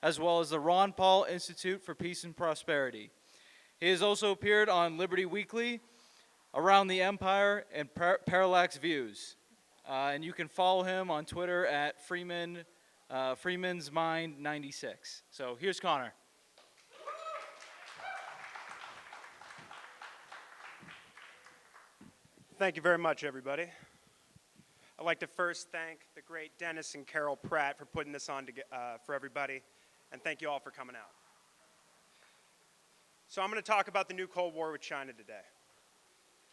as well as the Ron Paul Institute for Peace and Prosperity. He has also appeared on Liberty Weekly, Around the Empire, and Parallax Views. And you can follow him on Twitter at Freeman, Freeman's Mind 96. So here's Connor. Thank you very much, everybody. I'd like to first thank the great Dennis and Carol Pratt for putting this on for everybody, and thank you all for coming out. So I'm going to talk about the new Cold War with China today.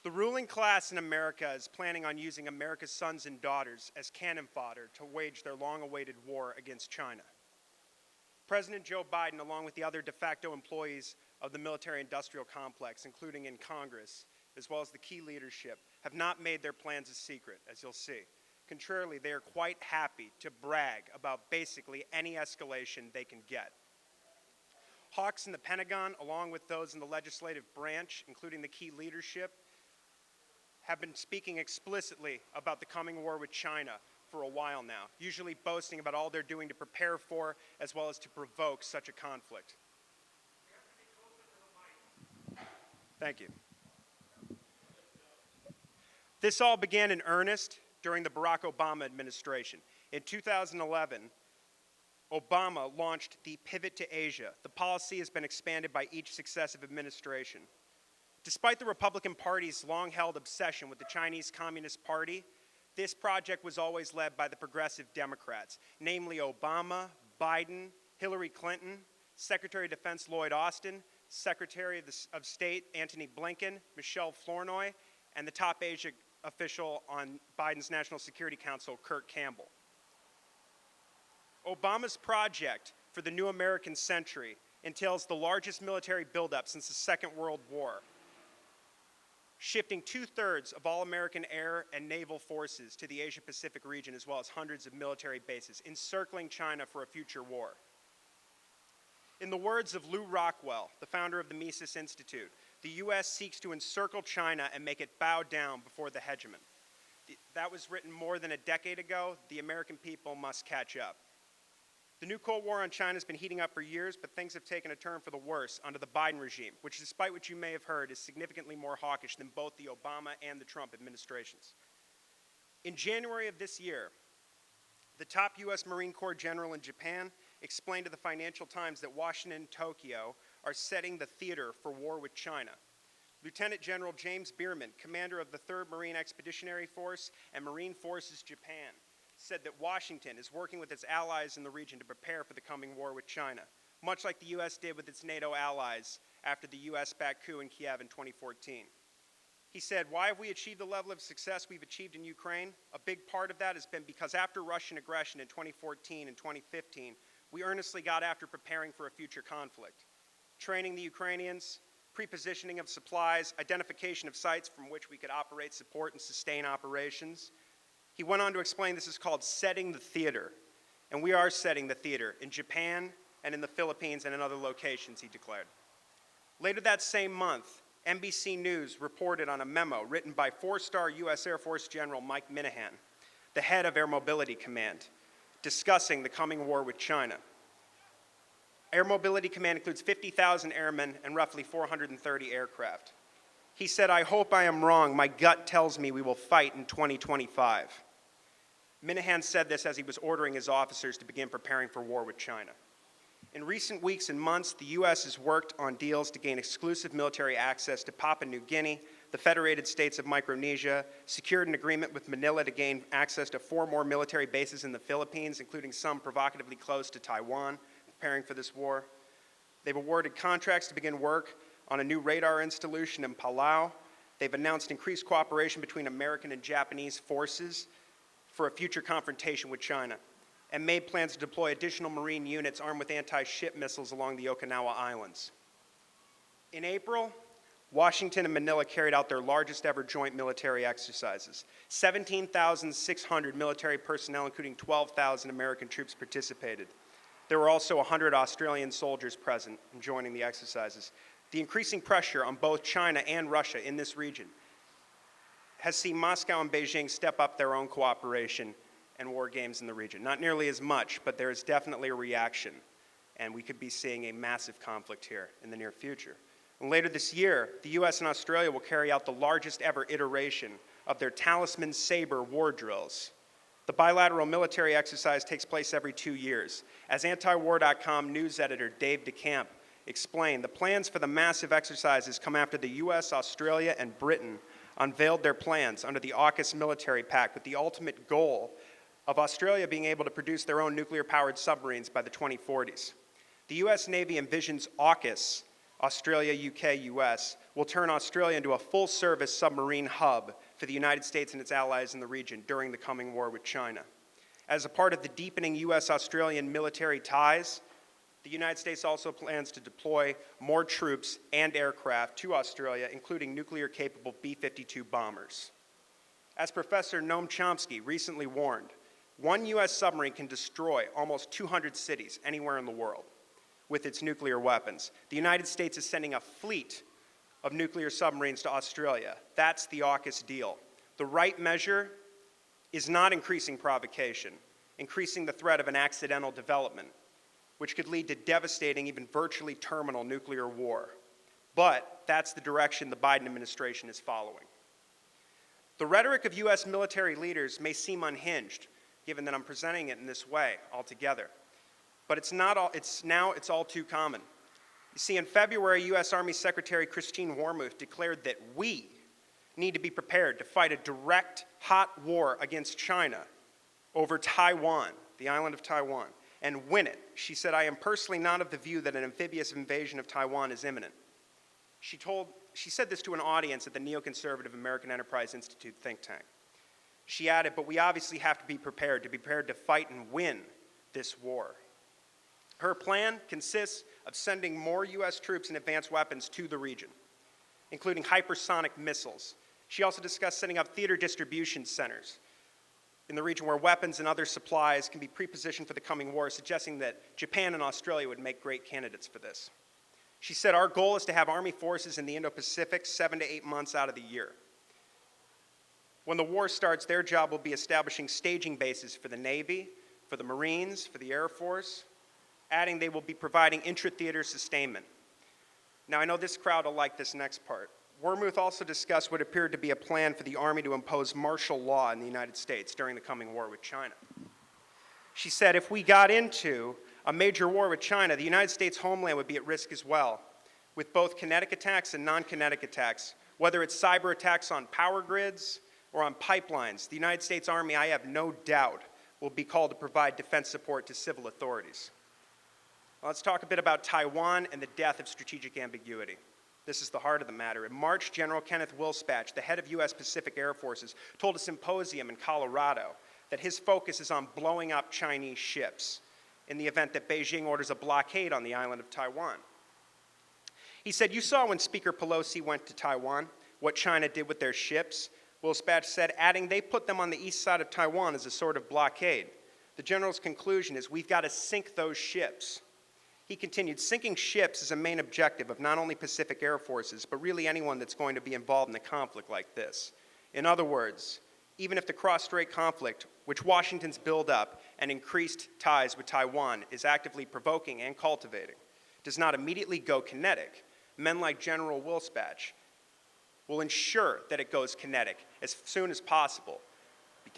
The ruling class in America is planning on using America's sons and daughters as cannon fodder to wage their long-awaited war against China. President Joe Biden, along with the other de facto employees of the military-industrial complex, including in Congress, as well as the key leadership, have not made their plans a secret, as you'll see. Contrarily, they are quite happy to brag about basically any escalation they can get. Hawks in the Pentagon, along with those in the legislative branch, including the key leadership, have been speaking explicitly about the coming war with China for a while now, usually boasting about all they're doing to prepare for as well as to provoke such a conflict. Thank you. This all began in earnest during the Barack Obama administration. In 2011, Obama launched the Pivot to Asia. The policy has been expanded by each successive administration. Despite the Republican Party's long-held obsession with the Chinese Communist Party, this project was always led by the progressive Democrats, namely Obama, Biden, Hillary Clinton, Secretary of Defense Lloyd Austin, Secretary of State Antony Blinken, Michelle Flournoy, and the top Asia official on Biden's National Security Council, Kurt Campbell. Obama's project for the new American century entails the largest military buildup since the Second World War, shifting 2/3 of all American air and naval forces to the Asia-Pacific region, as well as hundreds of military bases, encircling China for a future war. In the words of Lew Rockwell, the founder of the Mises Institute, the U.S. seeks to encircle China and make it bow down before the hegemon. That was written more than a decade ago. The American people must catch up. The new Cold War on China has been heating up for years, but things have taken a turn for the worse under the Biden regime, which, despite what you may have heard, is significantly more hawkish than both the Obama and the Trump administrations. In January of this year, the top U.S. Marine Corps general in Japan explained to the Financial Times that Washington and Tokyo are setting the theater for war with China. Lieutenant General James Bierman, commander of the 3rd Marine Expeditionary Force and Marine Forces Japan, said that Washington is working with its allies in the region to prepare for the coming war with China, much like the U.S. did with its NATO allies after the U.S.-backed coup in Kiev in 2014. He said, "Why have we achieved the level of success we've achieved in Ukraine? A big part of that has been because after Russian aggression in 2014 and 2015, we earnestly got after preparing for a future conflict. Training the Ukrainians, pre-positioning of supplies, identification of sites from which we could operate, support, and sustain operations." He went on to explain this is called setting the theater, and we are setting the theater in Japan and in the Philippines and in other locations, he declared. Later that same month, NBC News reported on a memo written by 4-star U.S. Air Force General Mike Minahan, the head of Air Mobility Command, discussing the coming war with China. Air Mobility Command includes 50,000 airmen and roughly 430 aircraft. He said, "I hope I am wrong. My gut tells me we will fight in 2025. Minahan said this as he was ordering his officers to begin preparing for war with China. In recent weeks and months, the U.S. has worked on deals to gain exclusive military access to Papua New Guinea, the Federated States of Micronesia, secured an agreement with Manila to gain access to 4 more military bases in the Philippines, including some provocatively close to Taiwan, preparing for this war. They've awarded contracts to begin work on a new radar installation in Palau. They've announced increased cooperation between American and Japanese forces for a future confrontation with China, and made plans to deploy additional Marine units armed with anti-ship missiles along the Okinawa Islands. In April, Washington and Manila carried out their largest ever joint military exercises. 17,600 military personnel, including 12,000 American troops, participated. There were also 100 Australian soldiers present and joining the exercises. The increasing pressure on both China and Russia in this region has seen Moscow and Beijing step up their own cooperation and war games in the region. Not nearly as much, but there is definitely a reaction. and we could be seeing a massive conflict here in the near future. And later this year, the US and Australia will carry out the largest ever iteration of their Talisman Sabre war drills. The bilateral military exercise takes place every 2 years. As antiwar.com news editor Dave DeCamp explained, the plans for the massive exercises come after the US, Australia, and Britain unveiled their plans under the AUKUS military pact with the ultimate goal of Australia being able to produce their own nuclear-powered submarines by the 2040s. The US Navy envisions AUKUS, Australia, UK, US, will turn Australia into a full-service submarine hub for the United States and its allies in the region during the coming war with China. As a part of the deepening US-Australian military ties, the United States also plans to deploy more troops and aircraft to Australia, including nuclear-capable B-52 bombers. As Professor Noam Chomsky recently warned, one US submarine can destroy almost 200 cities anywhere in the world with its nuclear weapons. The United States is sending a fleet of nuclear submarines to Australia. That's the AUKUS deal. The right measure is not increasing provocation, increasing the threat of an accidental development, which could lead to devastating, even virtually terminal nuclear war. But that's the direction the Biden administration is following. The rhetoric of US military leaders may seem unhinged, given that I'm presenting it in this way altogether. But it's all too common. You see, in February, US Army Secretary Christine Wormuth declared that we need to be prepared to fight a direct, hot war against China over Taiwan, the island of Taiwan, and win it. She said, "I am personally not of the view that an amphibious invasion of Taiwan is imminent." She said this to an audience at the neoconservative American Enterprise Institute think tank. She added, "But we obviously have to be prepared to fight and win this war." Her plan consists of sending more US troops and advanced weapons to the region, including hypersonic missiles. She also discussed setting up theater distribution centers in the region where weapons and other supplies can be pre-positioned for the coming war, suggesting that Japan and Australia would make great candidates for this. She said, "Our goal is to have Army forces in the Indo-Pacific 7 to 8 months out of the year. When the war starts, their job will be establishing staging bases for the Navy, for the Marines, for the Air Force," adding they will be providing intra-theater sustainment. Now, I know this crowd will like this next part. Wormuth also discussed what appeared to be a plan for the Army to impose martial law in the United States during the coming war with China. She said, "If we got into a major war with China, the United States homeland would be at risk as well, with both kinetic attacks and non-kinetic attacks. Whether it's cyber attacks on power grids or on pipelines, the United States Army, I have no doubt, will be called to provide defense support to civil authorities." Well, let's talk a bit about Taiwan and the death of strategic ambiguity. This is the heart of the matter. In March, General Kenneth Wilspatch, the head of US Pacific Air Forces, told a symposium in Colorado that his focus is on blowing up Chinese ships in the event that Beijing orders a blockade on the island of Taiwan. He said, "You saw when Speaker Pelosi went to Taiwan, what China did with their ships." Wilspatch said, adding, "They put them on the east side of Taiwan as a sort of blockade. The general's conclusion is we've got to sink those ships." He continued, "Sinking ships is a main objective of not only Pacific Air Forces, but really anyone that's going to be involved in a conflict like this. In other words, even if the cross-strait conflict, which Washington's build-up and increased ties with Taiwan is actively provoking and cultivating, does not immediately go kinetic, men like General Wilspatch will ensure that it goes kinetic as soon as possible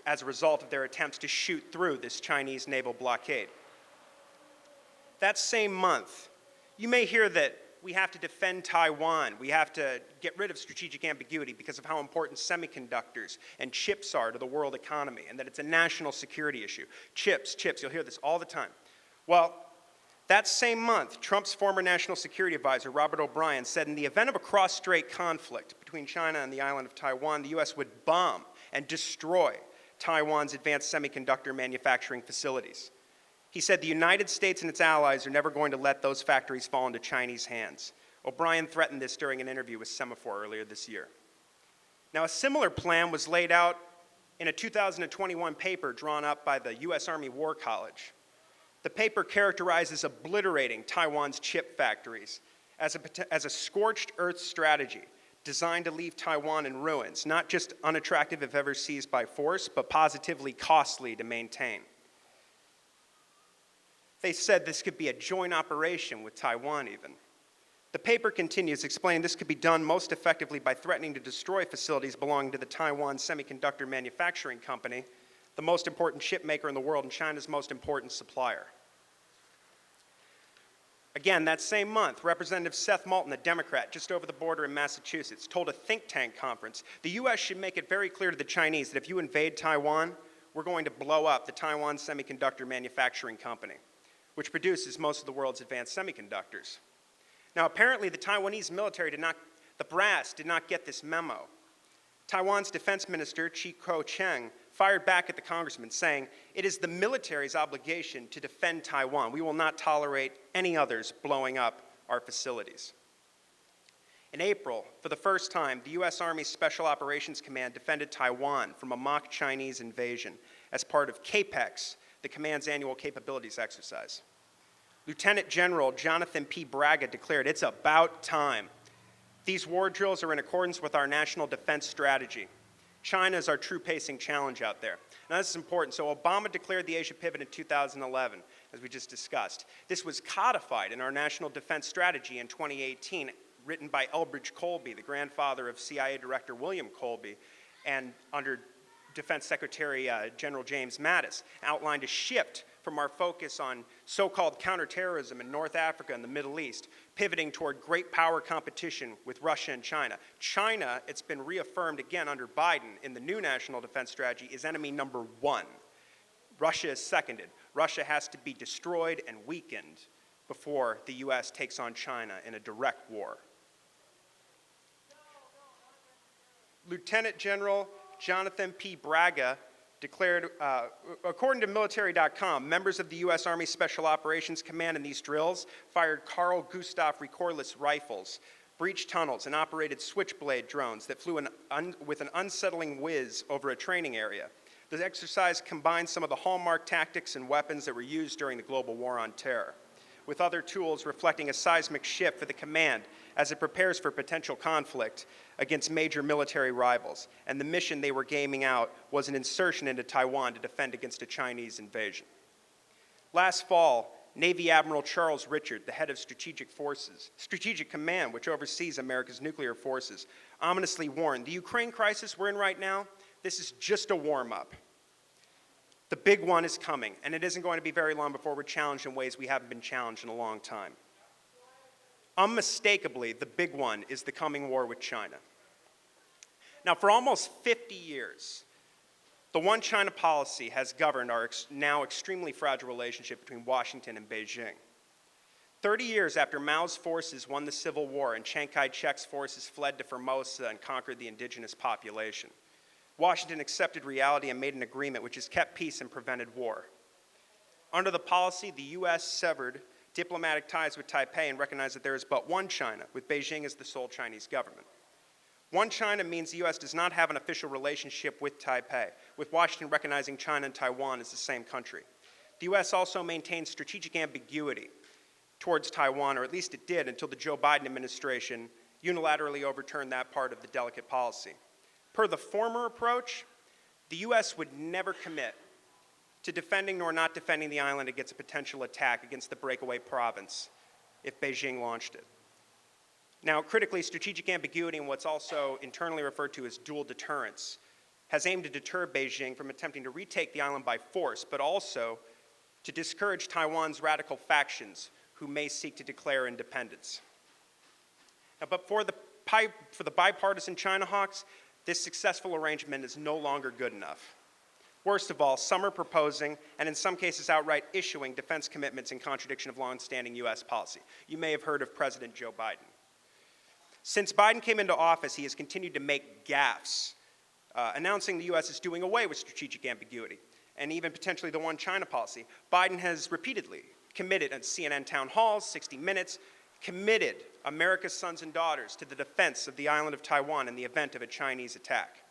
as a result of their attempts to shoot through this Chinese naval blockade." That same month, you may hear that we have to defend Taiwan, we have to get rid of strategic ambiguity because of how important semiconductors and chips are to the world economy, and that it's a national security issue. Chips, you'll hear this all the time. Well, that same month, Trump's former national security advisor, Robert O'Brien, said in the event of a cross-strait conflict between China and the island of Taiwan, the US would bomb and destroy Taiwan's advanced semiconductor manufacturing facilities. He said the United States and its allies are never going to let those factories fall into Chinese hands. O'Brien threatened this during an interview with Semaphore earlier this year. Now, a similar plan was laid out in a 2021 paper drawn up by the US Army War College. The paper characterizes obliterating Taiwan's chip factories as a scorched earth strategy designed to leave Taiwan in ruins, not just unattractive if ever seized by force, but positively costly to maintain. They said this could be a joint operation with Taiwan even. The paper continues, explaining this could be done most effectively by threatening to destroy facilities belonging to the Taiwan Semiconductor Manufacturing Company, the most important chip maker in the world and China's most important supplier. Again, that same month, Representative Seth Moulton, a Democrat just over the border in Massachusetts, told a think tank conference, the U.S. should make it very clear to the Chinese that if you invade Taiwan, we're going to blow up the Taiwan Semiconductor Manufacturing Company, which produces most of the world's advanced semiconductors. Now, apparently, the Taiwanese military the brass did not get this memo. Taiwan's defense minister, Chi Kuo-cheng, fired back at the congressman, saying, "It is the military's obligation to defend Taiwan. We will not tolerate any others blowing up our facilities." In April, for the first time, the U.S. Army Special Operations Command defended Taiwan from a mock Chinese invasion as part of CAPEX, the command's annual capabilities exercise. Lieutenant General Jonathan P. Braga declared, "It's about time. These war drills are in accordance with our national defense strategy. China is our true pacing challenge out there." Now, this is important. So Obama declared the Asia pivot in 2011, as we just discussed. This was codified in our national defense strategy in 2018, written by Elbridge Colby, the grandfather of CIA Director William Colby, and under Defense Secretary General James Mattis, outlined a shift from our focus on so-called counterterrorism in North Africa and the Middle East, pivoting toward great power competition with Russia and China. China, it's been reaffirmed again under Biden in the new national defense strategy, is enemy number one. Russia is seconded. Russia has to be destroyed and weakened before the U.S. takes on China in a direct war. Lieutenant General Jonathan P. Braga declared, according to military.com, members of the U.S. Army Special Operations Command in these drills fired Carl Gustav Recorless rifles, breached tunnels, and operated switchblade drones that flew with an unsettling whiz over a training area. The exercise combined some of the hallmark tactics and weapons that were used during the global war on terror, with other tools reflecting a seismic shift for the command as it prepares for potential conflict against major military rivals. And the mission they were gaming out was an insertion into Taiwan to defend against a Chinese invasion. Last fall, Navy Admiral Charles Richard, the head of Strategic Command, which oversees America's nuclear forces, ominously warned, the Ukraine crisis we're in right now, this is just a warm-up. The big one is coming, and it isn't going to be very long before we're challenged in ways we haven't been challenged in a long time. Unmistakably, the big one is the coming war with China. Now, for almost 50 years, the one China policy has governed our now extremely fragile relationship between Washington and Beijing. 30 years after Mao's forces won the Civil War and Chiang Kai-shek's forces fled to Formosa and conquered the indigenous population, Washington accepted reality and made an agreement which has kept peace and prevented war. Under the policy, the U.S. severed diplomatic ties with Taipei and recognized that there is but one China, with Beijing as the sole Chinese government. One China means the U.S. does not have an official relationship with Taipei, with Washington recognizing China and Taiwan as the same country. The U.S. also maintains strategic ambiguity towards Taiwan, or at least it did until the Joe Biden administration unilaterally overturned that part of the delicate policy. Per the former approach, the U.S. would never commit to defending nor not defending the island against a potential attack against the breakaway province if Beijing launched it. Now, critically, strategic ambiguity and what's also internally referred to as dual deterrence has aimed to deter Beijing from attempting to retake the island by force, but also to discourage Taiwan's radical factions who may seek to declare independence. Now, but for the bipartisan China hawks, this successful arrangement is no longer good enough. Worst of all, some are proposing, and in some cases outright issuing, defense commitments in contradiction of long-standing U.S. policy. You may have heard of President Joe Biden. Since Biden came into office, he has continued to make gaffes, announcing the U.S. is doing away with strategic ambiguity, and even potentially the one China policy. Biden has repeatedly committed at CNN town halls, 60 Minutes, committed America's sons and daughters to the defense of the island of Taiwan in the event of a Chinese attack.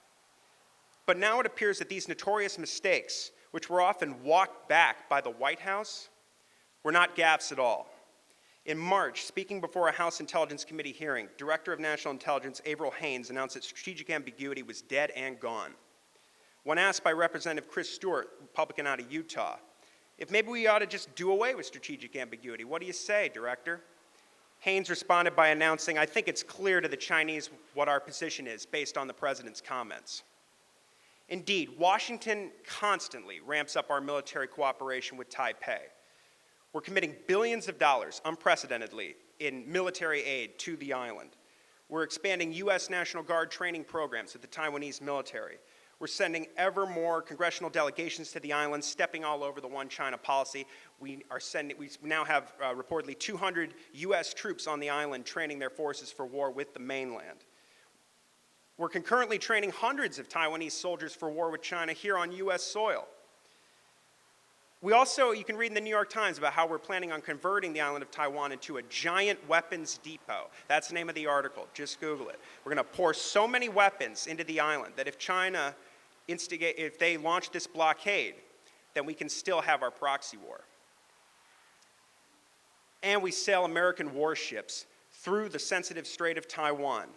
But now it appears that these notorious mistakes, which were often walked back by the White House, were not gaffes at all. In March, speaking before a House Intelligence Committee hearing, Director of National Intelligence Avril Haines announced that strategic ambiguity was dead and gone. When asked by Representative Chris Stewart, Republican out of Utah, if maybe we ought to just do away with strategic ambiguity. What do you say, Director? Haynes responded by announcing, I think it's clear to the Chinese what our position is based on the president's comments. Indeed, Washington constantly ramps up our military cooperation with Taipei. We're committing billions of dollars, unprecedentedly, in military aid to the island. We're expanding U.S. National Guard training programs with the Taiwanese military. We're sending ever more congressional delegations to the island, stepping all over the one China policy. We now have reportedly 200 U.S. troops on the island training their forces for war with the mainland. We're concurrently training hundreds of Taiwanese soldiers for war with China here on U.S. soil. We also, you can read in the New York Times about how we're planning on converting the island of Taiwan into a giant weapons depot. That's the name of the article. Just Google it. We're going to pour so many weapons into the island that if China if they launch this blockade, then we can still have our proxy war. And we sail American warships through the sensitive Strait of Taiwan.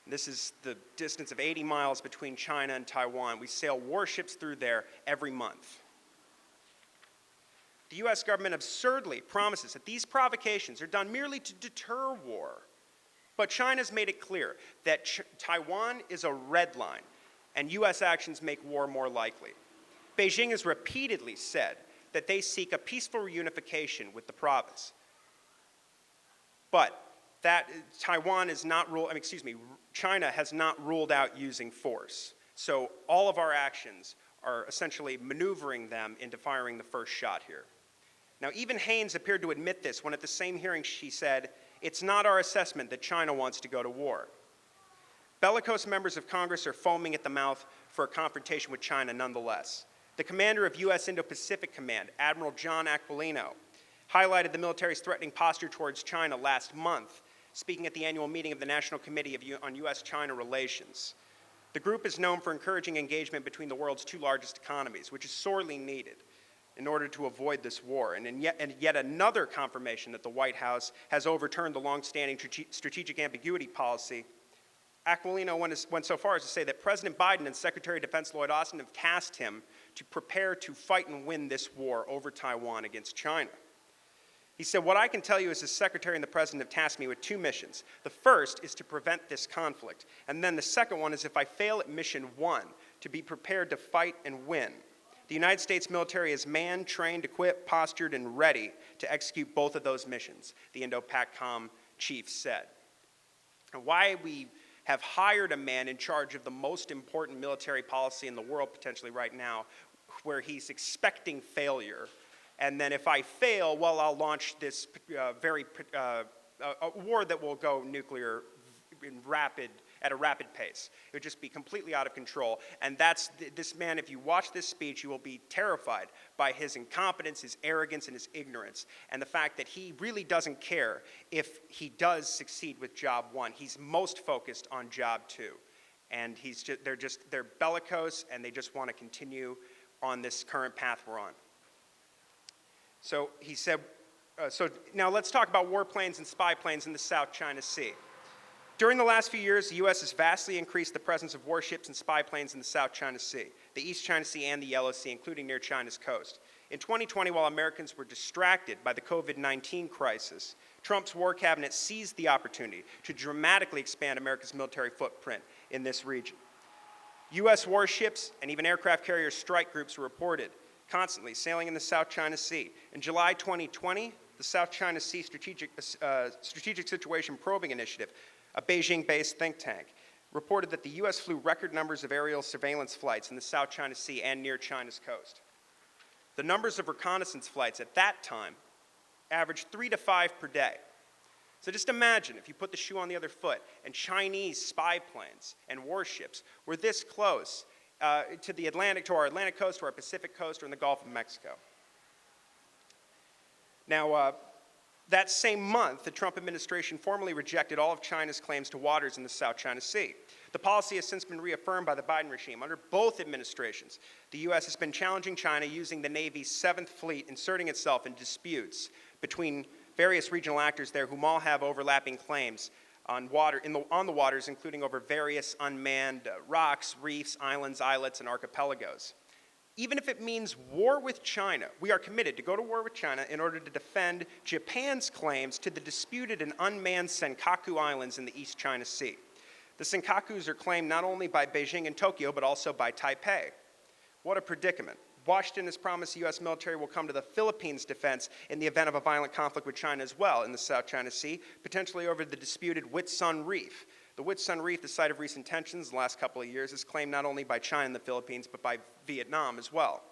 This is the distance of 80 miles between China and Taiwan. We sail warships through there every month. The U.S. government absurdly promises that these provocations are done merely to deter war. But China's made it clear that Taiwan is a red line, and U.S. actions make war more likely. Beijing has repeatedly said that they seek a peaceful reunification with the province. But that China has not ruled out using force. So all of our actions are essentially maneuvering them into firing the first shot here. Now, even Haynes appeared to admit this when at the same hearing she said, it's not our assessment that China wants to go to war. Bellicose members of Congress are foaming at the mouth for a confrontation with China nonetheless. The commander of U.S. Indo-Pacific Command, Admiral John Aquilino, highlighted the military's threatening posture towards China last month, speaking at the annual meeting of the National Committee on U.S.-China Relations. The group is known for encouraging engagement between the world's two largest economies, which is sorely needed in order to avoid this war. And yet another confirmation that the White House has overturned the longstanding strategic ambiguity policy. Aquilino went so far as to say that President Biden and Secretary of Defense Lloyd Austin have tasked him to prepare to fight and win this war over Taiwan against China. He said, what I can tell you is the Secretary and the President have tasked me with two missions. The first is to prevent this conflict. And then the second one is if I fail at mission one, to be prepared to fight and win. The United States military is manned, trained, equipped, postured, and ready to execute both of those missions, the Indo-PACOM chief said. And why we have hired a man in charge of the most important military policy in the world potentially right now, where he's expecting failure. And then if I fail, well, I'll launch this a war that will go nuclear at a rapid pace. It would just be completely out of control. And this man, if you watch this speech, you will be terrified by his incompetence, his arrogance, and his ignorance, and the fact that he really doesn't care if he does succeed with job one. He's most focused on job two. And they're bellicose, and they just want to continue on this current path we're on. So he said, so now let's talk about warplanes and spy planes in the South China Sea. During the last few years, the U.S. has vastly increased the presence of warships and spy planes in the South China Sea, the East China Sea, and the Yellow Sea, including near China's coast. In 2020, while Americans were distracted by the COVID-19 crisis, Trump's war cabinet seized the opportunity to dramatically expand America's military footprint in this region. U.S. warships and even aircraft carrier strike groups were reported constantly sailing in the South China Sea. In July 2020, the South China Sea Strategic Situation Probing Initiative, a Beijing-based think tank, reported that the U.S. flew record numbers of aerial surveillance flights in the South China Sea and near China's coast. The numbers of reconnaissance flights at that time averaged 3 to 5 per day. So just imagine if you put the shoe on the other foot and Chinese spy planes and warships were this close to our Atlantic coast, to our Pacific coast, or in the Gulf of Mexico. Now, that same month, the Trump administration formally rejected all of China's claims to waters in the South China Sea. The policy has since been reaffirmed by the Biden regime. Under both administrations, the U.S. has been challenging China using the Navy's 7th Fleet, inserting itself in disputes between various regional actors there whom all have overlapping claims on the waters, including over various unmanned rocks, reefs, islands, islets, and archipelagos. Even if it means war with China, we are committed to go to war with China in order to defend Japan's claims to the disputed and unmanned Senkaku Islands in the East China Sea. The Senkakus are claimed not only by Beijing and Tokyo, but also by Taipei. What a predicament. Washington has promised the U.S. military will come to the Philippines' defense in the event of a violent conflict with China as well in the South China Sea, potentially over the disputed Whitsun Reef. The Whitsun Reef, the site of recent tensions the last couple of years, is claimed not only by China and the Philippines, but by Vietnam as well.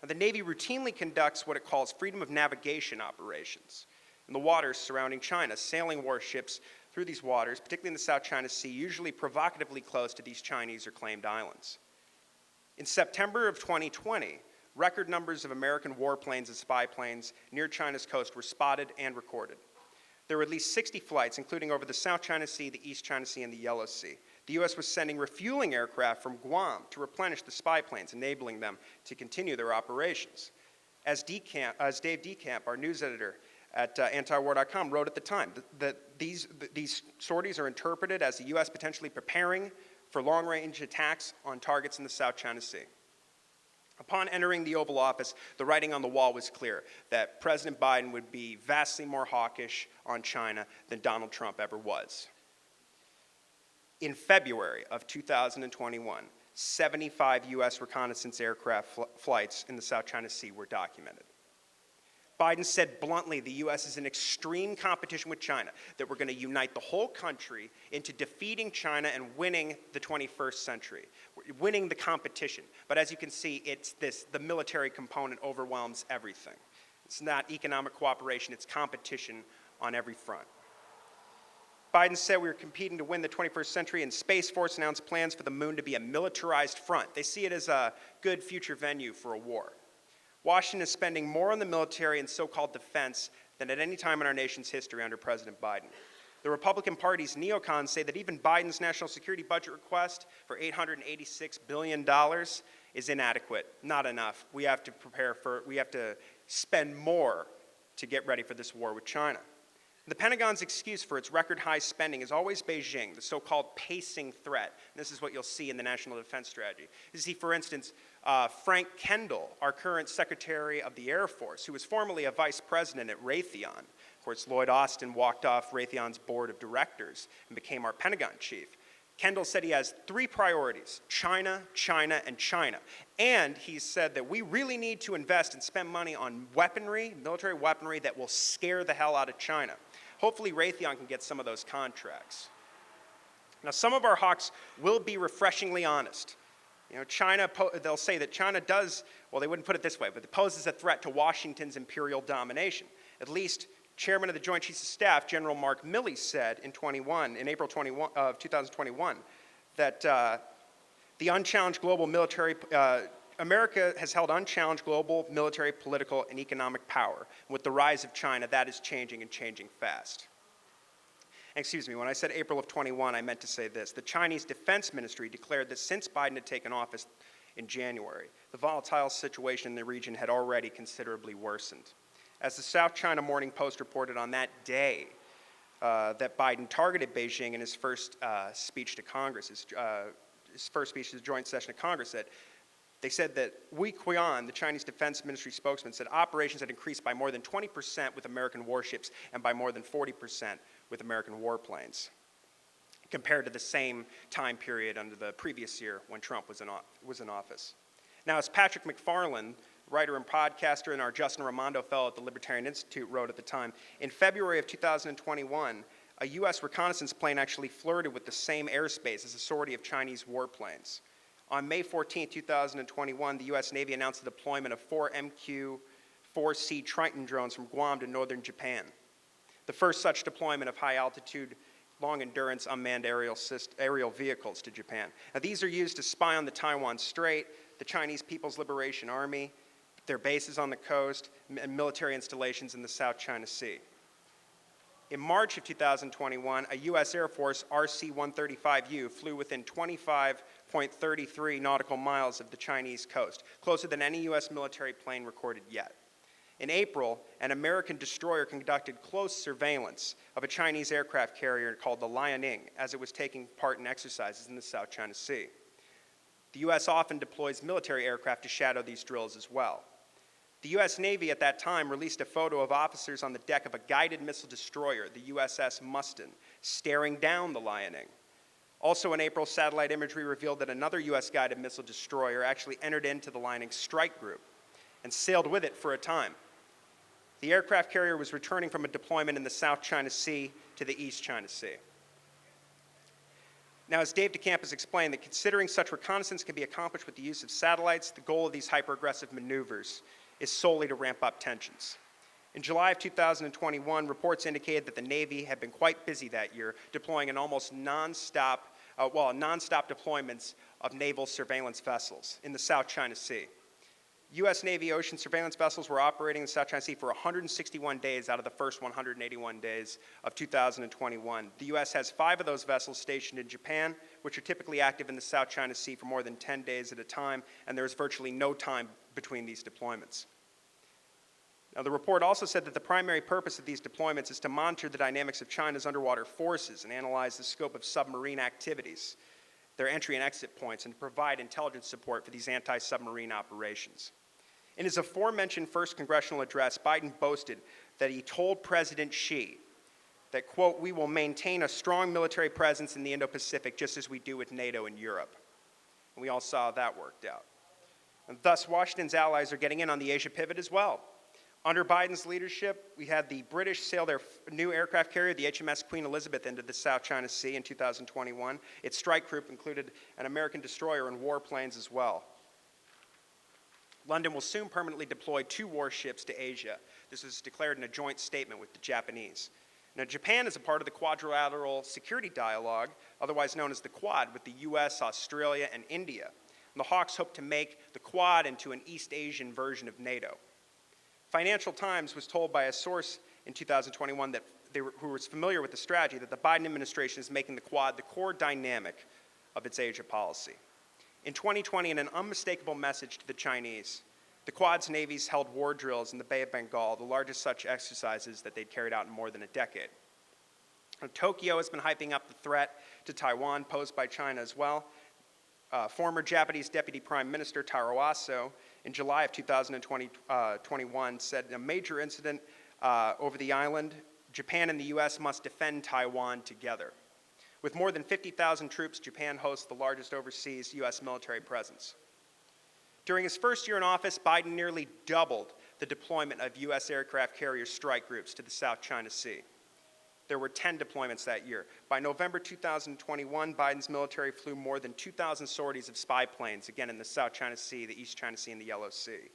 Now, the Navy routinely conducts what it calls freedom of navigation operations in the waters surrounding China, sailing warships through these waters, particularly in the South China Sea, usually provocatively close to these Chinese or claimed islands. In September of 2020, record numbers of American warplanes and spy planes near China's coast were spotted and recorded. There were at least 60 flights, including over the South China Sea, the East China Sea, and the Yellow Sea. The U.S. was sending refueling aircraft from Guam to replenish the spy planes, enabling them to continue their operations. As Dave DeCamp, our news editor at antiwar.com, wrote at the time, that these sorties are interpreted as the U.S. potentially preparing for long-range attacks on targets in the South China Sea. Upon entering the Oval Office, the writing on the wall was clear that President Biden would be vastly more hawkish on China than Donald Trump ever was. In February of 2021, 75 U.S. reconnaissance aircraft flights in the South China Sea were documented. Biden said bluntly the U.S. is in extreme competition with China, that we're going to unite the whole country into defeating China and winning the 21st century, winning the competition. But as you can see, the military component overwhelms everything. It's not economic cooperation, it's competition on every front. Biden said we were competing to win the 21st century, and Space Force announced plans for the moon to be a militarized front. They see it as a good future venue for a war. Washington is spending more on the military and so-called defense than at any time in our nation's history under President Biden. The Republican Party's neocons say that even Biden's national security budget request for $886 billion is inadequate, not enough. We have to spend more to get ready for this war with China. The Pentagon's excuse for its record high spending is always Beijing, the so-called pacing threat. And this is what you'll see in the National Defense Strategy. You see, for instance, Frank Kendall, our current Secretary of the Air Force, who was formerly a vice president at Raytheon. Of course, Lloyd Austin walked off Raytheon's board of directors and became our Pentagon chief. Kendall said he has 3 priorities: China, China, and China. And he said that we really need to invest and spend money on weaponry, military weaponry, that will scare the hell out of China. Hopefully Raytheon can get some of those contracts. Now, some of our hawks will be refreshingly honest. You know, they'll say that China does, well, they wouldn't put it this way, but it poses a threat to Washington's imperial domination. At least Chairman of the Joint Chiefs of Staff, General Mark Milley, said in April 2021, that the unchallenged global military, America has held unchallenged global military, political, and economic power. And with the rise of China, that is changing and changing fast. Excuse me, when I said April of 21, I meant to say this. The Chinese Defense Ministry declared that since Biden had taken office in January, the volatile situation in the region had already considerably worsened. As the South China Morning Post reported on that day, that Biden targeted Beijing in his first speech to Congress, his first speech to the joint session of Congress, that they said that Wei Qian, the Chinese Defense Ministry spokesman, said operations had increased by more than 20% with American warships and by more than 40% with American warplanes, compared to the same time period under the previous year when Trump was in office. Now, as Patrick McFarland, writer and podcaster, and our Justin Raimondo fellow at the Libertarian Institute wrote at the time, in February of 2021, a U.S. reconnaissance plane actually flirted with the same airspace as a sortie of Chinese warplanes. On May 14, 2021, the U.S. Navy announced the deployment of 4 MQ-4C Triton drones from Guam to northern Japan, the first such deployment of high-altitude, long-endurance unmanned aerial vehicles to Japan. Now, these are used to spy on the Taiwan Strait, the Chinese People's Liberation Army, their bases on the coast, and military installations in the South China Sea. In March of 2021, a U.S. Air Force RC-135U flew within 25.33 nautical miles of the Chinese coast, closer than any U.S. military plane recorded yet. In April, an American destroyer conducted close surveillance of a Chinese aircraft carrier called the Liaoning as it was taking part in exercises in the South China Sea. The U.S. often deploys military aircraft to shadow these drills as well. The U.S. Navy at that time released a photo of officers on the deck of a guided missile destroyer, the USS Mustin, staring down the Lion-ing. Also in April, satellite imagery revealed that another U.S. guided missile destroyer actually entered into the Lion-ing strike group and sailed with it for a time. The aircraft carrier was returning from a deployment in the South China Sea to the East China Sea. Now, as Dave DeCamp has explained, that considering such reconnaissance can be accomplished with the use of satellites, the goal of these hyper-aggressive maneuvers is solely to ramp up tensions. In July of 2021, reports indicated that the Navy had been quite busy that year, deploying an almost non-stop deployments of naval surveillance vessels in the South China Sea. U.S. Navy ocean surveillance vessels were operating in the South China Sea for 161 days out of the first 181 days of 2021. The U.S. has 5 of those vessels stationed in Japan, which are typically active in the South China Sea for more than 10 days at a time, and there's virtually no time between these deployments. Now, the report also said that the primary purpose of these deployments is to monitor the dynamics of China's underwater forces and analyze the scope of submarine activities, their entry and exit points, and to provide intelligence support for these anti-submarine operations. In his aforementioned first congressional address, Biden boasted that he told President Xi that, quote, "We will maintain a strong military presence in the Indo-Pacific just as we do with NATO and Europe." And we all saw how that worked out. And thus, Washington's allies are getting in on the Asia pivot as well. Under Biden's leadership, we had the British sail their new aircraft carrier, the HMS Queen Elizabeth, into the South China Sea in 2021. Its strike group included an American destroyer and warplanes as well. London will soon permanently deploy 2 warships to Asia. This was declared in a joint statement with the Japanese. Now, Japan is a part of the Quadrilateral Security Dialogue, otherwise known as the Quad, with the US, Australia, and India. And the Hawks hope to make the Quad into an East Asian version of NATO. Financial Times was told by a source in 2021 that who was familiar with the strategy that the Biden administration is making the Quad the core dynamic of its Asia policy. In 2020, in an unmistakable message to the Chinese, the Quad's navies held war drills in the Bay of Bengal, the largest such exercises that they'd carried out in more than a decade. Now, Tokyo has been hyping up the threat to Taiwan posed by China as well. Former Japanese Deputy Prime Minister Taro Aso, in July of 2021, said in a major incident over the island, Japan and the U.S. must defend Taiwan together. With more than 50,000 troops, Japan hosts the largest overseas U.S. military presence. During his first year in office, Biden nearly doubled the deployment of U.S. aircraft carrier strike groups to the South China Sea. There were 10 deployments that year. By November 2021, Biden's military flew more than 2,000 sorties of spy planes, again in the South China Sea, the East China Sea, and the Yellow Sea.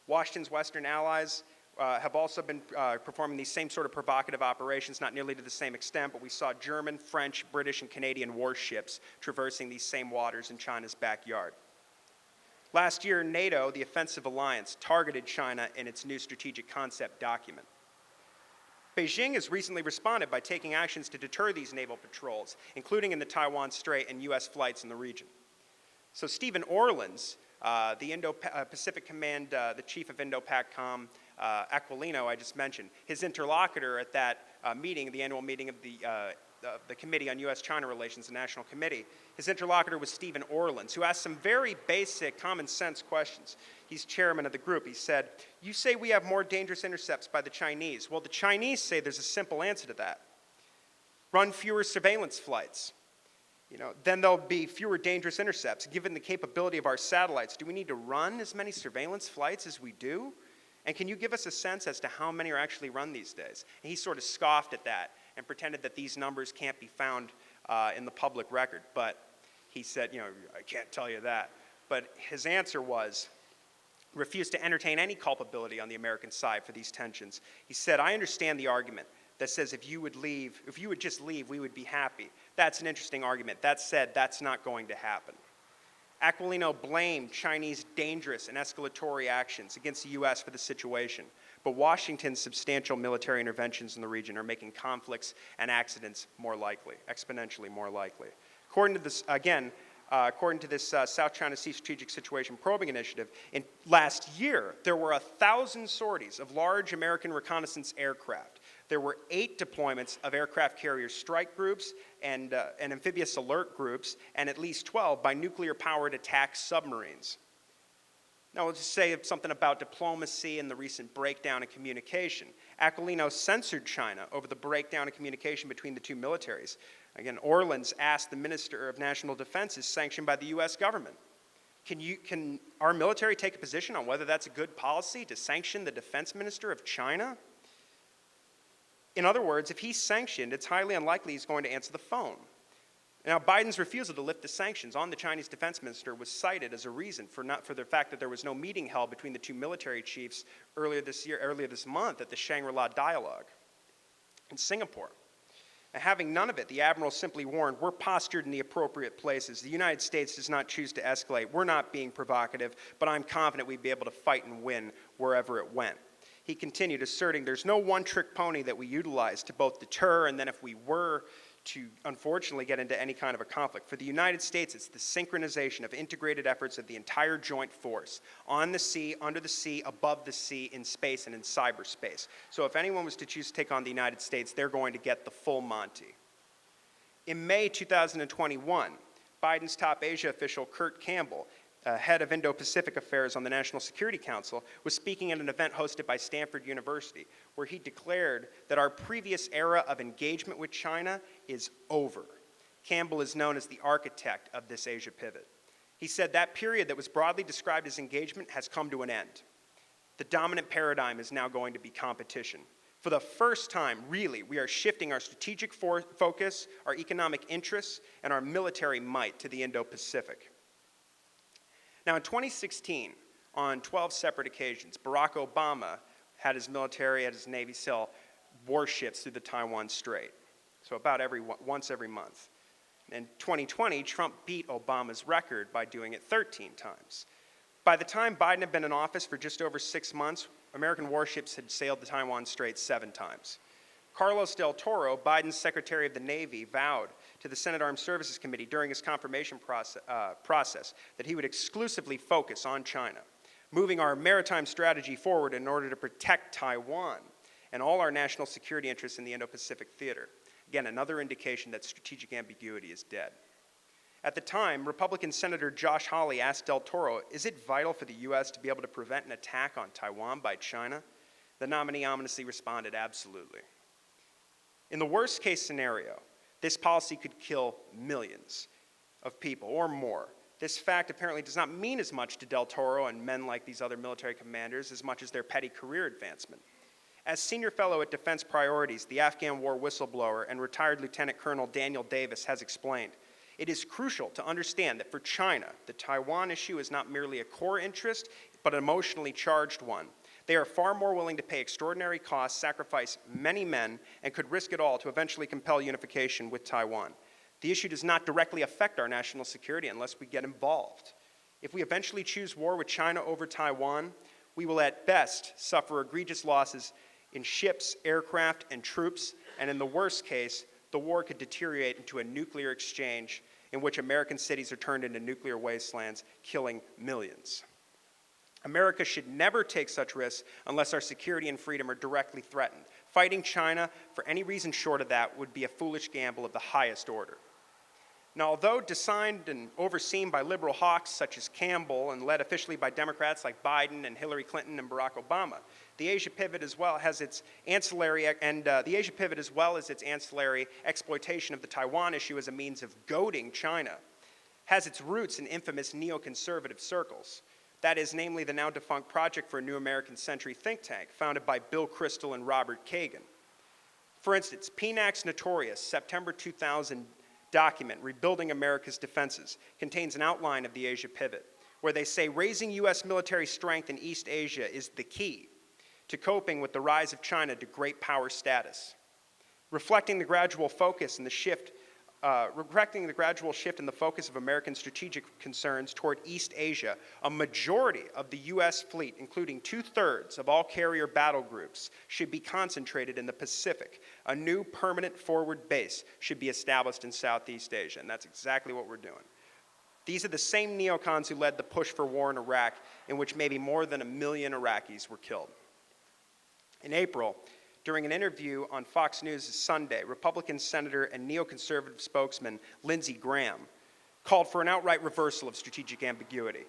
Washington's Western allies have also been performing these same sort of provocative operations, not nearly to the same extent, but we saw German, French, British, and Canadian warships traversing these same waters in China's backyard. Last year, NATO, the offensive alliance, targeted China in its new strategic concept document. Beijing has recently responded by taking actions to deter these naval patrols, including in the Taiwan Strait and U.S. flights in the region. So Stephen Orlins, the Indo-Pacific Command, the chief of Indo-PACOM, Aquilino, I just mentioned, his interlocutor at that meeting, the annual meeting of the Committee on U.S.-China Relations, the National Committee, his interlocutor was Stephen Orlins, who asked some very basic, common-sense questions. He's chairman of the group. He said, "You say we have more dangerous intercepts by the Chinese. Well, the Chinese say there's a simple answer to that. Run fewer surveillance flights. Then there'll be fewer dangerous intercepts. Given the capability of our satellites, do we need to run as many surveillance flights as we do? And can you give us a sense as to how many are actually run these days?" And he sort of scoffed at that and pretended that these numbers can't be found in the public record. But he said, "I can't tell you that." But his answer was, refused to entertain any culpability on the American side for these tensions. He said, "I understand the argument that says if you would just leave, we would be happy. That's an interesting argument. That said, that's not going to happen." Aquilino blamed Chinese dangerous and escalatory actions against the U.S. for the situation, but Washington's substantial military interventions in the region are making conflicts and accidents more likely, exponentially more likely. According to this, South China Sea Strategic Situation Probing Initiative, last year, there were 1,000 sorties of large American reconnaissance aircraft There were 8 deployments of aircraft carrier strike groups and amphibious alert groups, and at least 12 by nuclear-powered attack submarines. Now, let's say something about diplomacy and the recent breakdown in communication. Aquilino censored China over the breakdown in communication between the two militaries. Again, Orleans asked the Minister of National Defense is sanctioned by the U.S. government. Can our military take a position on whether that's a good policy to sanction the defense minister of China? In other words, if he's sanctioned, it's highly unlikely he's going to answer the phone. Now, Biden's refusal to lift the sanctions on the Chinese defense minister was cited as a reason for the fact that there was no meeting held between the two military chiefs earlier this month at the Shangri-La Dialogue in Singapore. And having none of it, the admiral simply warned, we're postured in the appropriate places. The United States does not choose to escalate. We're not being provocative, but I'm confident we'd be able to fight and win wherever it went. He continued, asserting there's no one-trick pony that we utilize to both deter and then if we were to unfortunately get into any kind of a conflict. For the United States, it's the synchronization of integrated efforts of the entire joint force, on the sea, under the sea, above the sea, in space, and in cyberspace. So if anyone was to choose to take on the United States, they're going to get the full Monty. In May 2021, Biden's top Asia official, Kurt Campbell, head of Indo-Pacific Affairs on the National Security Council, was speaking at an event hosted by Stanford University, where he declared that our previous era of engagement with China is over. Campbell is known as the architect of this Asia pivot. He said that period that was broadly described as engagement has come to an end. The dominant paradigm is now going to be competition. For the first time, really, we are shifting our strategic focus, our economic interests, and our military might to the Indo-Pacific. Now, in 2016, on 12 separate occasions, Barack Obama had his military, had his Navy sail warships through the Taiwan Strait, so about once every month. In 2020, Trump beat Obama's record by doing it 13 times. By the time Biden had been in office for just over 6 months, American warships had sailed the Taiwan Strait 7 times. Carlos del Toro, Biden's Secretary of the Navy, vowed to the Senate Armed Services Committee during his confirmation process that he would exclusively focus on China, moving our maritime strategy forward in order to protect Taiwan and all our national security interests in the Indo-Pacific theater. Again, another indication that strategic ambiguity is dead. At the time, Republican Senator Josh Hawley asked del Toro, is it vital for the U.S. to be able to prevent an attack on Taiwan by China? The nominee ominously responded, absolutely. In the worst case scenario, this policy could kill millions of people or more. This fact apparently does not mean as much to del Toro and men like these other military commanders as much as their petty career advancement. As senior fellow at Defense Priorities, the Afghan war whistleblower and retired Lieutenant Colonel Daniel Davis has explained, it is crucial to understand that for China, the Taiwan issue is not merely a core interest, but an emotionally charged one. They are far more willing to pay extraordinary costs, sacrifice many men, and could risk it all to eventually compel unification with Taiwan. The issue does not directly affect our national security unless we get involved. If we eventually choose war with China over Taiwan, we will at best suffer egregious losses in ships, aircraft, and troops, and in the worst case, the war could deteriorate into a nuclear exchange in which American cities are turned into nuclear wastelands, killing millions. America should never take such risks unless our security and freedom are directly threatened. Fighting China for any reason short of that would be a foolish gamble of the highest order. Now, although designed and overseen by liberal hawks such as Campbell and led officially by Democrats like Biden and Hillary Clinton and Barack Obama, the Asia pivot as well as its ancillary exploitation of the Taiwan issue as a means of goading China, has its roots in infamous neoconservative circles. That is, namely, the now defunct Project for a New American Century think tank, founded by Bill Kristol and Robert Kagan. For instance, PNAC's notorious September 2000 document, Rebuilding America's Defenses, contains an outline of the Asia pivot, where they say raising U.S. military strength in East Asia is the key to coping with the rise of China to great power status. Reflecting the gradual shift in the focus of American strategic concerns toward East Asia, a majority of the U.S. fleet, including 2/3 of all carrier battle groups, should be concentrated in the Pacific. A new permanent forward base should be established in Southeast Asia, and that's exactly what we're doing. These are the same neocons who led the push for war in Iraq, in which maybe more than 1 million Iraqis were killed. In April During an interview on Fox News Sunday, Republican Senator and neoconservative spokesman Lindsey Graham called for an outright reversal of strategic ambiguity,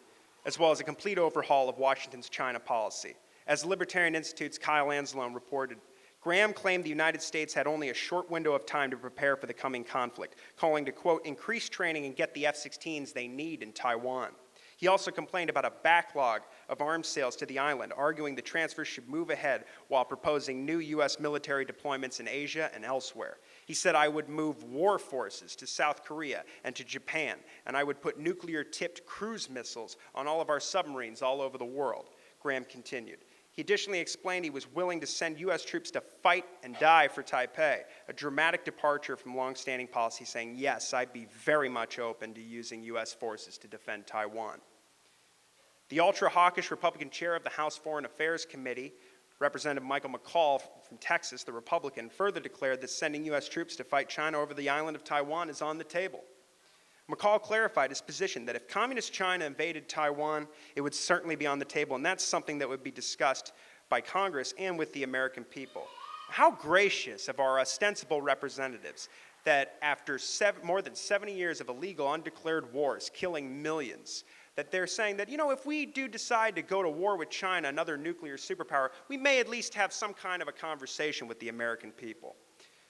as well as a complete overhaul of Washington's China policy. As the Libertarian Institute's Kyle Anzalone reported, Graham claimed the United States had only a short window of time to prepare for the coming conflict, calling to, quote, increase training and get the F-16s they need in Taiwan. He also complained about a backlog of arms sales to the island, arguing the transfers should move ahead while proposing new U.S. military deployments in Asia and elsewhere. He said, I would move war forces to South Korea and to Japan, and I would put nuclear-tipped cruise missiles on all of our submarines all over the world, Graham continued. He additionally explained he was willing to send U.S. troops to fight and die for Taipei, a dramatic departure from longstanding policy saying, yes, I'd be very much open to using U.S. forces to defend Taiwan. The ultra-hawkish Republican chair of the House Foreign Affairs Committee, Representative Michael McCall from Texas, the Republican, further declared that sending U.S. troops to fight China over the island of Taiwan is on the table. McCall clarified his position that if Communist China invaded Taiwan, it would certainly be on the table, and that's something that would be discussed by Congress and with the American people. How gracious of our ostensible representatives that after more than 70 years of illegal, undeclared wars, killing millions, that they're saying that, you know, if we do decide to go to war with China, another nuclear superpower, we may at least have some kind of a conversation with the American people.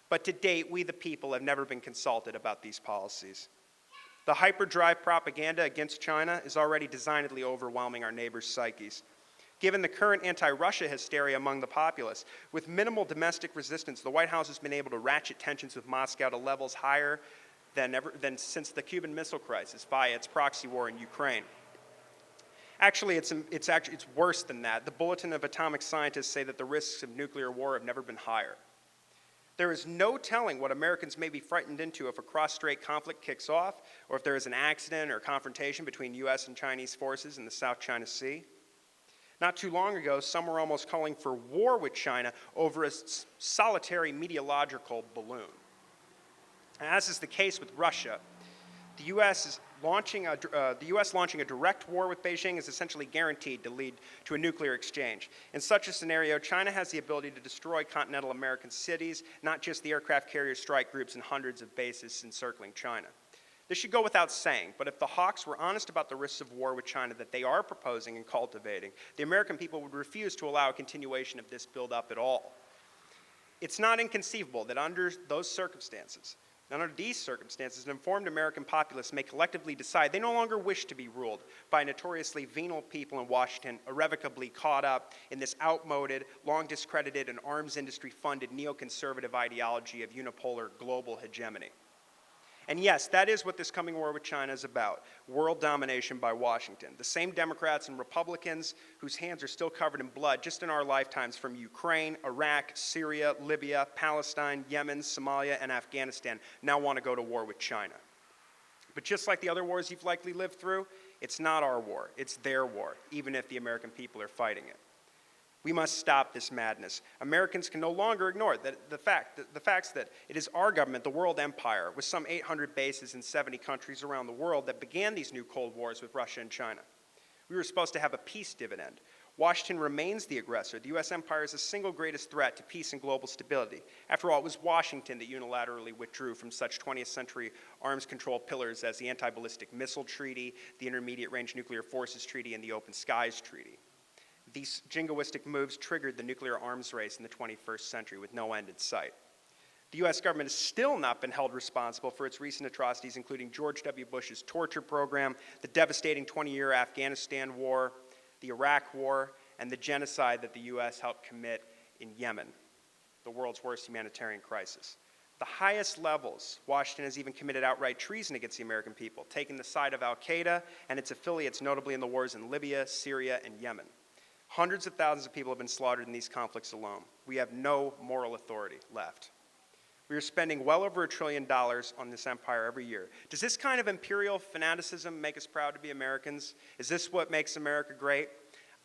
But to date, we the people have never been consulted about these policies. The hyperdrive propaganda against China is already designedly overwhelming our neighbors' psyches. Given the current anti-Russia hysteria among the populace, with minimal domestic resistance, the White House has been able to ratchet tensions with Moscow to levels higher than since the Cuban Missile Crisis via its proxy war in Ukraine. Actually, it's worse than that. The Bulletin of Atomic Scientists say that the risks of nuclear war have never been higher. There is no telling what Americans may be frightened into if a cross-strait conflict kicks off, or if there is an accident or confrontation between U.S. and Chinese forces in the South China Sea. Not too long ago, some were almost calling for war with China over a solitary meteorological balloon. As is the case with Russia, the U.S. launching a direct war with Beijing is essentially guaranteed to lead to a nuclear exchange. In such a scenario, China has the ability to destroy continental American cities, not just the aircraft carrier strike groups and hundreds of bases encircling China. This should go without saying, but if the hawks were honest about the risks of war with China that they are proposing and cultivating, the American people would refuse to allow a continuation of this buildup at all. It's not inconceivable that under these circumstances, an informed American populace may collectively decide they no longer wish to be ruled by notoriously venal people in Washington, irrevocably caught up in this outmoded, long discredited, and arms industry-funded neoconservative ideology of unipolar global hegemony. And yes, that is what this coming war with China is about, world domination by Washington. The same Democrats and Republicans whose hands are still covered in blood just in our lifetimes from Ukraine, Iraq, Syria, Libya, Palestine, Yemen, Somalia, and Afghanistan now want to go to war with China. But just like the other wars you've likely lived through, it's not our war, it's their war, even if the American people are fighting it. We must stop this madness. Americans can no longer ignore the facts that it is our government, the world empire, with some 800 bases in 70 countries around the world that began these new Cold Wars with Russia and China. We were supposed to have a peace dividend. Washington remains the aggressor. The U.S. empire is the single greatest threat to peace and global stability. After all, it was Washington that unilaterally withdrew from such 20th century arms control pillars as the Anti-Ballistic Missile Treaty, the Intermediate Range Nuclear Forces Treaty, and the Open Skies Treaty. These jingoistic moves triggered the nuclear arms race in the 21st century with no end in sight. The U.S. government has still not been held responsible for its recent atrocities, including George W. Bush's torture program, the devastating 20-year Afghanistan war, the Iraq war, and the genocide that the U.S. helped commit in Yemen, the world's worst humanitarian crisis. At the highest levels, Washington has even committed outright treason against the American people, taking the side of al-Qaeda and its affiliates, notably in the wars in Libya, Syria, and Yemen. Hundreds of thousands of people have been slaughtered in these conflicts alone. We have no moral authority left. We are spending well over $1 trillion on this empire every year. Does this kind of imperial fanaticism make us proud to be Americans? Is this what makes America great?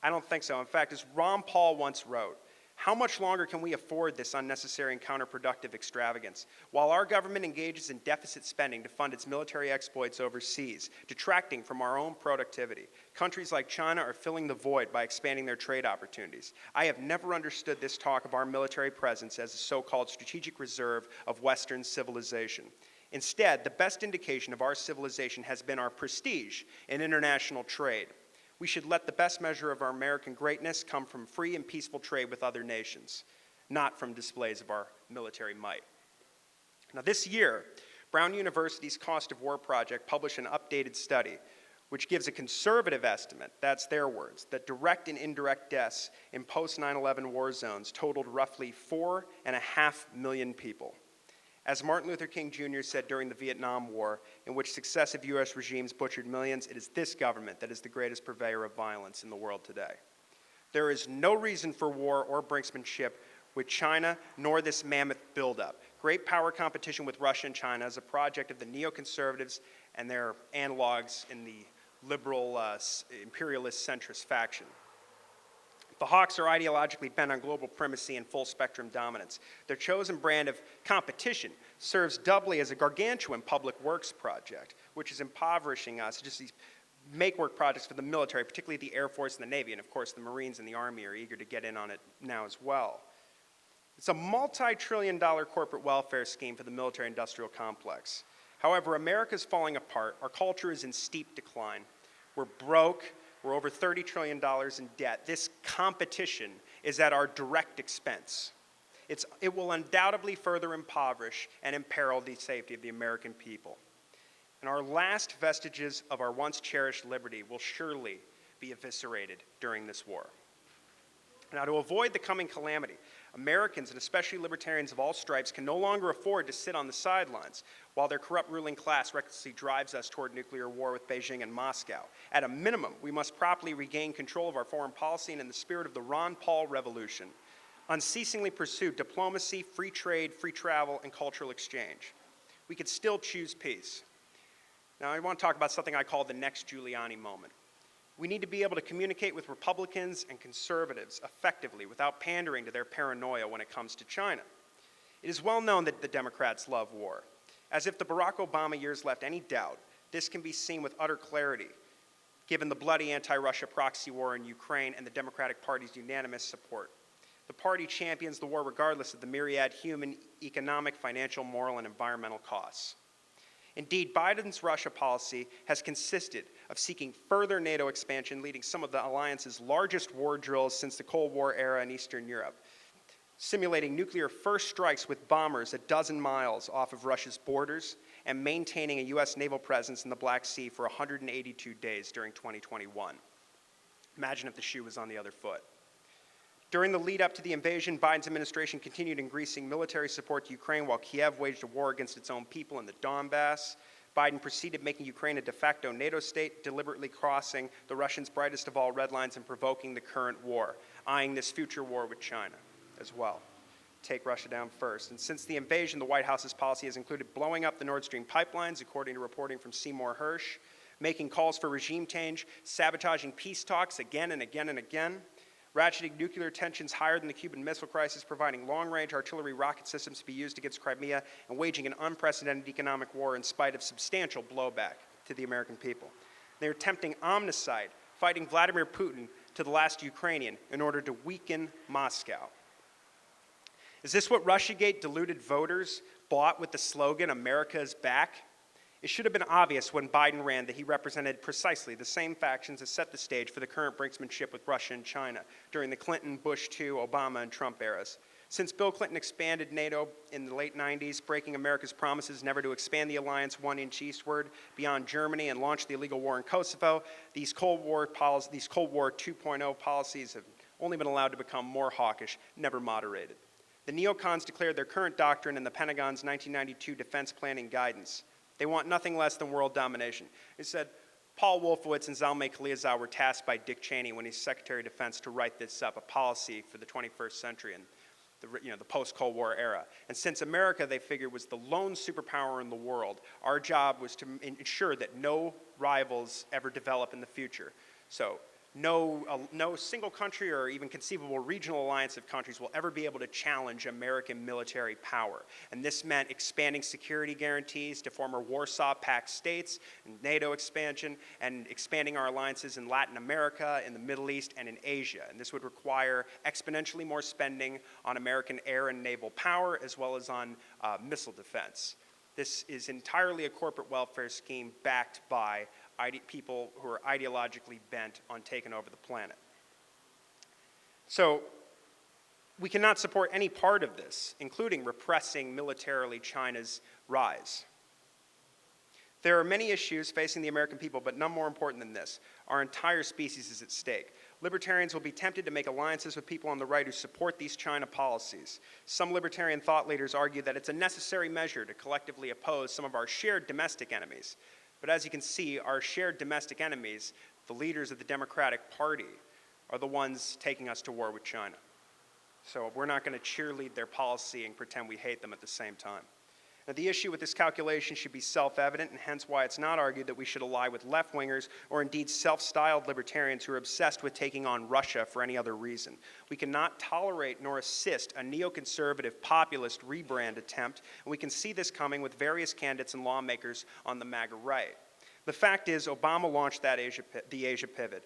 I don't think so. In fact, as Ron Paul once wrote, How much longer can we afford this unnecessary and counterproductive extravagance? While our government engages in deficit spending to fund its military exploits overseas, detracting from our own productivity, countries like China are filling the void by expanding their trade opportunities. I have never understood this talk of our military presence as a so-called strategic reserve of Western civilization. Instead, the best indication of our civilization has been our prestige in international trade. We should let the best measure of our American greatness come from free and peaceful trade with other nations, not from displays of our military might. Now this year, Brown University's Cost of War Project published an updated study which gives a conservative estimate, that's their words, that direct and indirect deaths in post-9/11 war zones totaled roughly 4.5 million people. As Martin Luther King Jr. said during the Vietnam War, in which successive U.S. regimes butchered millions, it is this government that is the greatest purveyor of violence in the world today. There is no reason for war or brinksmanship with China, nor this mammoth buildup. Great power competition with Russia and China is a project of the neoconservatives and their analogs in the liberal imperialist centrist faction. The hawks are ideologically bent on global primacy and full-spectrum dominance. Their chosen brand of competition serves doubly as a gargantuan public works project, which is impoverishing us, just these make-work projects for the military, particularly the Air Force and the Navy, and of course the Marines and the Army are eager to get in on it now as well. It's a multi-trillion-dollar corporate welfare scheme for the military-industrial complex. However, America's falling apart. Our culture is in steep decline. We're broke. We're over $30 trillion in debt. This competition is at our direct expense. It will undoubtedly further impoverish and imperil the safety of the American people. And our last vestiges of our once cherished liberty will surely be eviscerated during this war. Now, to avoid the coming calamity, Americans, and especially libertarians of all stripes, can no longer afford to sit on the sidelines while their corrupt ruling class recklessly drives us toward nuclear war with Beijing and Moscow. At a minimum, we must properly regain control of our foreign policy and in the spirit of the Ron Paul Revolution, unceasingly pursue diplomacy, free trade, free travel, and cultural exchange. We could still choose peace. Now, I want to talk about something I call the next Giuliani moment. We need to be able to communicate with Republicans and conservatives effectively without pandering to their paranoia when it comes to China. It is well known that the Democrats love war. As if the Barack Obama years left any doubt, this can be seen with utter clarity, given the bloody anti-Russia proxy war in Ukraine and the Democratic Party's unanimous support. The party champions the war regardless of the myriad human, economic, financial, moral, and environmental costs. Indeed, Biden's Russia policy has consisted of seeking further NATO expansion, leading some of the alliance's largest war drills since the Cold War era in Eastern Europe, simulating nuclear first strikes with bombers a dozen miles off of Russia's borders, and maintaining a U.S. naval presence in the Black Sea for 182 days during 2021. Imagine if the shoe was on the other foot. During the lead up to the invasion, Biden's administration continued increasing military support to Ukraine while Kiev waged a war against its own people in the Donbass. Biden proceeded making Ukraine a de facto NATO state, deliberately crossing the Russians' brightest of all red lines and provoking the current war, eyeing this future war with China as well. Take Russia down first. And since the invasion, the White House's policy has included blowing up the Nord Stream pipelines, according to reporting from Seymour Hersh, making calls for regime change, sabotaging peace talks again and again and again, ratcheting nuclear tensions higher than the Cuban Missile Crisis, providing long-range artillery rocket systems to be used against Crimea, and waging an unprecedented economic war in spite of substantial blowback to the American people. They are attempting omnicide, fighting Vladimir Putin to the last Ukrainian in order to weaken Moscow. Is this what Russiagate deluded voters bought with the slogan, "America is back"? It should have been obvious when Biden ran that he represented precisely the same factions that set the stage for the current brinksmanship with Russia and China during the Clinton, Bush II, Obama, and Trump eras. Since Bill Clinton expanded NATO in the late 90s, breaking America's promises never to expand the alliance 1 inch eastward beyond Germany and launch the illegal war in Kosovo, these Cold War 2.0 policies have only been allowed to become more hawkish, never moderated. The neocons declared their current doctrine in the Pentagon's 1992 defense planning guidance. They want nothing less than world domination. It said Paul Wolfowitz and Zalmay Khalilzad were tasked by Dick Cheney when he's Secretary of Defense to write this up, a policy for the 21st century and the post-Cold War era. And since America, they figured, was the lone superpower in the world, our job was to ensure that no rivals ever develop in the future. So no single country or even conceivable regional alliance of countries will ever be able to challenge American military power. And this meant expanding security guarantees to former Warsaw Pact states, and NATO expansion, and expanding our alliances in Latin America, in the Middle East, and in Asia. And this would require exponentially more spending on American air and naval power, as well as on missile defense. This is entirely a corporate welfare scheme backed by people who are ideologically bent on taking over the planet. So we cannot support any part of this, including repressing militarily China's rise. There are many issues facing the American people, but none more important than this. Our entire species is at stake. Libertarians will be tempted to make alliances with people on the right who support these China policies. Some libertarian thought leaders argue that it's a necessary measure to collectively oppose some of our shared domestic enemies. But as you can see, our shared domestic enemies, the leaders of the Democratic Party, are the ones taking us to war with China. So we're not going to cheerlead their policy and pretend we hate them at the same time. Now, the issue with this calculation should be self-evident, and hence why it's not argued that we should ally with left-wingers or indeed self-styled libertarians who are obsessed with taking on Russia for any other reason. We cannot tolerate nor assist a neoconservative populist rebrand attempt, and we can see this coming with various candidates and lawmakers on the MAGA right. The fact is, Obama launched the Asia pivot.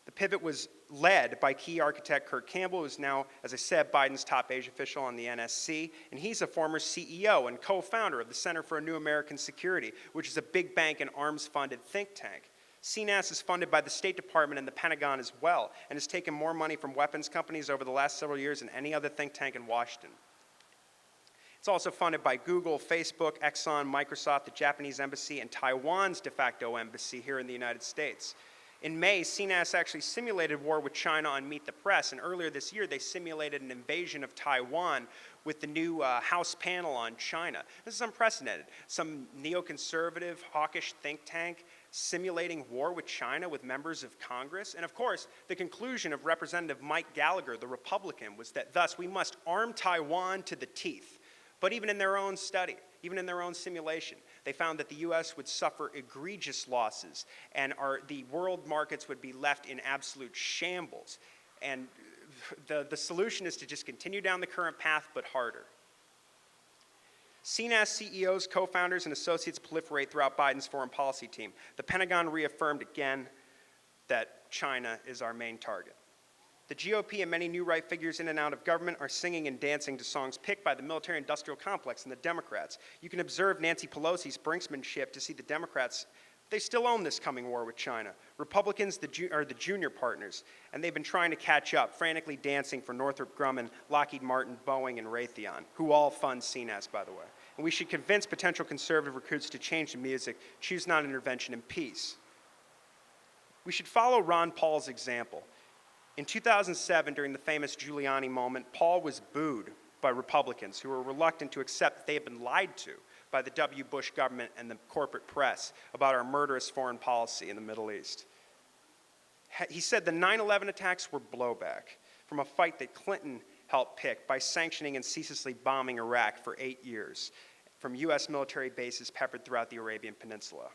The pivot was led by key architect Kurt Campbell, who is now, as I said, Biden's top Asia official on the NSC, and he's a former CEO and co-founder of the Center for a New American Security, which is a big bank and arms-funded think tank. CNAS is funded by the State Department and the Pentagon as well, and has taken more money from weapons companies over the last several years than any other think tank in Washington. It's also funded by Google, Facebook, Exxon, Microsoft, the Japanese embassy, and Taiwan's de facto embassy here in the United States. In May, CNAS actually simulated war with China on Meet the Press, and earlier this year they simulated an invasion of Taiwan with the new House panel on China. This is unprecedented. Some neoconservative, hawkish think tank simulating war with China with members of Congress. And of course, the conclusion of Representative Mike Gallagher, the Republican, was that thus we must arm Taiwan to the teeth. But even in their own study, even in their own simulation, they found that the U.S. would suffer egregious losses and the world markets would be left in absolute shambles. And the solution is to just continue down the current path, but harder. CNAS CEOs, co-founders, and associates proliferate throughout Biden's foreign policy team. The Pentagon reaffirmed again that China is our main target. The GOP and many new right figures in and out of government are singing and dancing to songs picked by the military-industrial complex and the Democrats. You can observe Nancy Pelosi's brinksmanship to see the Democrats, they still own this coming war with China. Republicans are the junior partners, and they've been trying to catch up, frantically dancing for Northrop Grumman, Lockheed Martin, Boeing, and Raytheon, who all fund CNAS, by the way. And we should convince potential conservative recruits to change the music, choose non-intervention, and peace. We should follow Ron Paul's example. In 2007, during the famous Giuliani moment, Paul was booed by Republicans who were reluctant to accept that they had been lied to by the W. Bush government and the corporate press about our murderous foreign policy in the Middle East. He said the 9/11 attacks were blowback from a fight that Clinton helped pick by sanctioning and ceaselessly bombing Iraq for 8 years from U.S. military bases peppered throughout the Arabian Peninsula.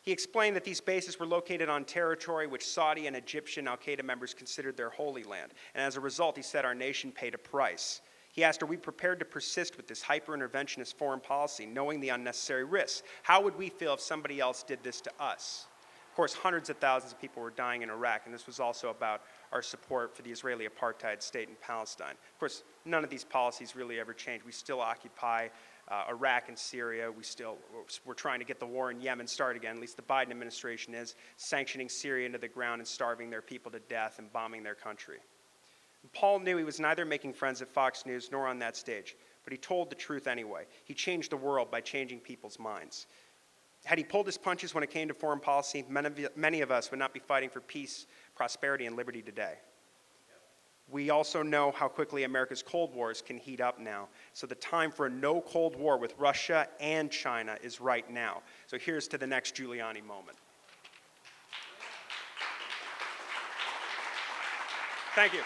He explained that these bases were located on territory which Saudi and Egyptian al-Qaeda members considered their holy land, and as a result, he said our nation paid a price. He asked, are we prepared to persist with this hyper-interventionist foreign policy, knowing the unnecessary risks? How would we feel if somebody else did this to us? Of course, hundreds of thousands of people were dying in Iraq, and this was also about our support for the Israeli apartheid state in Palestine. Of course, none of these policies really ever changed. We still occupy Iraq and Syria. We're trying to get the war in Yemen started again, at least the Biden administration is, sanctioning Syria into the ground and starving their people to death and bombing their country. And Paul knew he was neither making friends at Fox News nor on that stage, but he told the truth anyway. He changed the world by changing people's minds. Had he pulled his punches when it came to foreign policy, many of us would not be fighting for peace, prosperity, and liberty today. We also know how quickly America's Cold Wars can heat up now. So the time for a no Cold War with Russia and China is right now. So here's to the next Giuliani moment. Thank you.